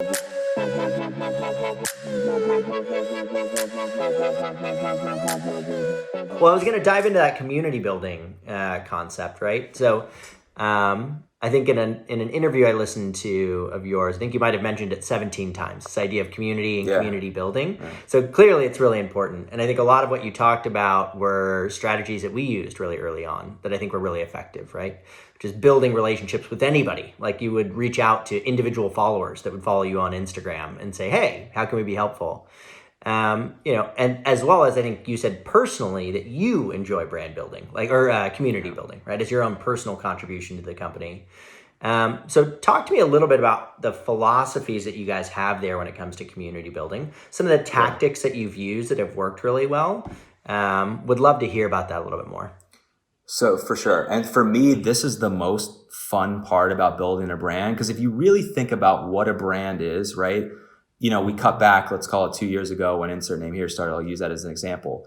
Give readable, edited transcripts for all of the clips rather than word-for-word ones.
Well, I was going to dive into that community building concept, right? So, I think in an interview I listened to of yours, I think you might have mentioned it 17 times. This idea of community and community building. Right. So clearly, it's really important. And I think a lot of what you talked about were strategies that we used really early on that I think were really effective, right? Just building relationships with anybody. Like you would reach out to individual followers that would follow you on Instagram and say, "Hey, how can we be helpful?" And as well as I think you said personally that you enjoy brand building, or community building, right? As your own personal contribution to the company. So talk to me a little bit about the philosophies that you guys have there when it comes to community building, some of the tactics that you've used that have worked really well. Would love to hear about that a little bit more. So for sure. And for me, this is the most fun part about building a brand. Because if you really think about what a brand is, right? We cut back, let's call it 2 years ago when insert name here started. I'll use that as an example.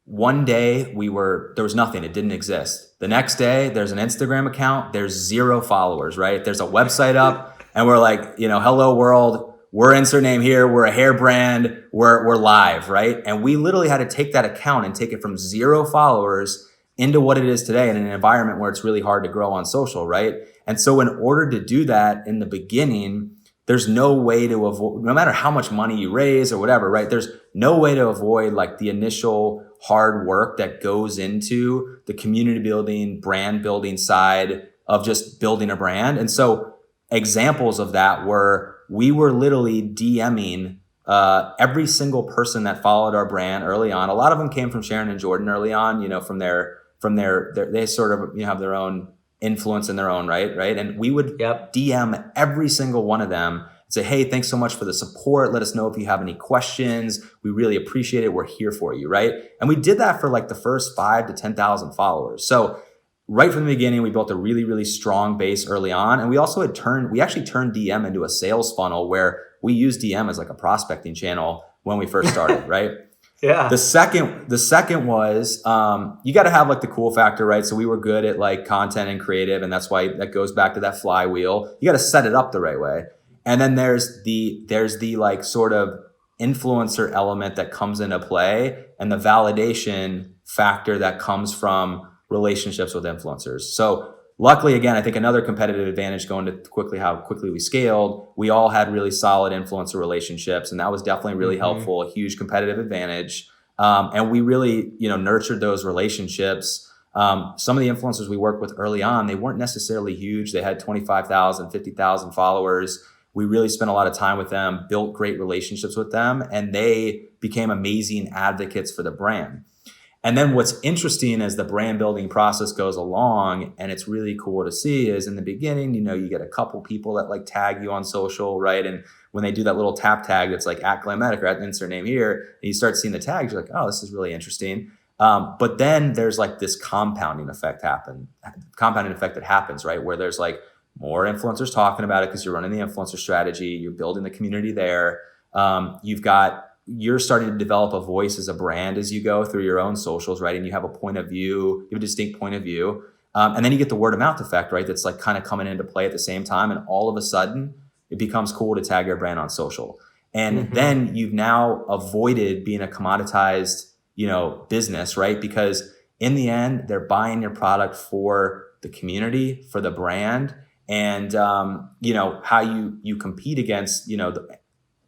One day there was nothing. It didn't exist. The next day there's an Instagram account. There's 0 followers, right? There's a website up and we're like, hello world. We're insert name here. We're a hair brand. We're live, right? And we literally had to take that account and take it from 0 followers into what it is today in an environment where it's really hard to grow on social, right? And so in order to do that in the beginning, there's no way to avoid, no matter how much money you raise or whatever, right? There's no way to avoid like the initial hard work that goes into the community building, brand building side of just building a brand. And so examples of that we were literally DMing every single person that followed our brand early on. A lot of them came from Sharon and Jordan early on, from their they sort of have their own influence in their own right? And we would DM every single one of them and say, "Hey, thanks so much for the support. Let us know if you have any questions. We really appreciate it. We're here for you," right? And we did that for like the first 5 to 10,000 followers. So right from the beginning, we built a really, really strong base early on. And we also we actually turned DM into a sales funnel where we use DM as like a prospecting channel when we first started, right? Yeah. The second was, you got to have like the cool factor, right? So we were good at like content and creative. And that's why that goes back to that flywheel. You got to set it up the right way. And then there's the like sort of influencer element that comes into play and the validation factor that comes from relationships with influencers. So luckily, again, I think another competitive advantage going to how quickly we scaled, we all had really solid influencer relationships. And that was definitely really helpful, a huge competitive advantage. And we really, nurtured those relationships. Some of the influencers we worked with early on, they weren't necessarily huge. They had 25,000, 50,000 followers. We really spent a lot of time with them, built great relationships with them, and they became amazing advocates for the brand. And then what's interesting as the brand building process goes along, and it's really cool to see, is in the beginning, you get a couple people that like tag you on social, right? And when they do that little tap tag, that's like @Glamedic or @insert name here, and you start seeing the tags, you're like, oh, this is really interesting. But then there's like this compounding effect that happens, right? Where there's like more influencers talking about it because you're running the influencer strategy, you're building the community there. You're starting to develop a voice as a brand as you go through your own socials, right? And you have a point of view, you have a distinct point of view. And then you get the word of mouth effect, right? That's like kind of coming into play at the same time. And all of a sudden it becomes cool to tag your brand on social. And then you've now avoided being a commoditized, business, right? Because in the end, they're buying your product for the community, for the brand, and, how you compete against,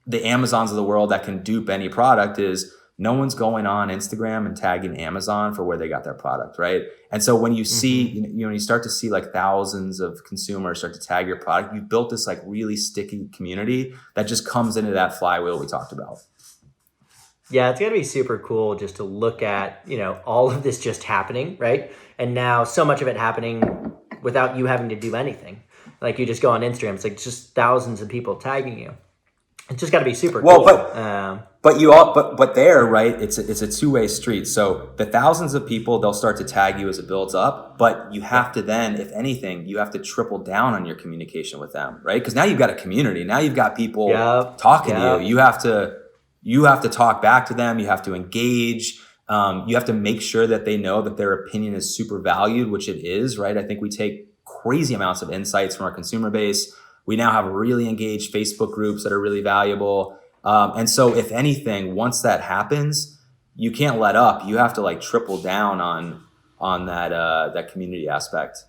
the Amazons of the world that can dupe any product is no one's going on Instagram and tagging Amazon for where they got their product, right? And so when you see, when you start to see like thousands of consumers start to tag your product, you've built this like really sticky community that just comes into that flywheel we talked about. Yeah, it's going to be super cool just to look at, all of this just happening, right? And now so much of it happening without you having to do anything. Like you just go on Instagram, it's like just thousands of people tagging you. It's just got to be super cool. But there, right? It's a two-way street. So the thousands of people, they'll start to tag you as it builds up. But you have to then, if anything, you have to triple down on your communication with them, right? Because now you've got a community. Now you've got people talking to you. You have to talk back to them. You have to engage. You have to make sure that they know that their opinion is super valued, which it is, right? I think we take crazy amounts of insights from our consumer base. We now have really engaged Facebook groups that are really valuable. And so if anything, once that happens, you can't let up. You have to like triple down on that community aspect.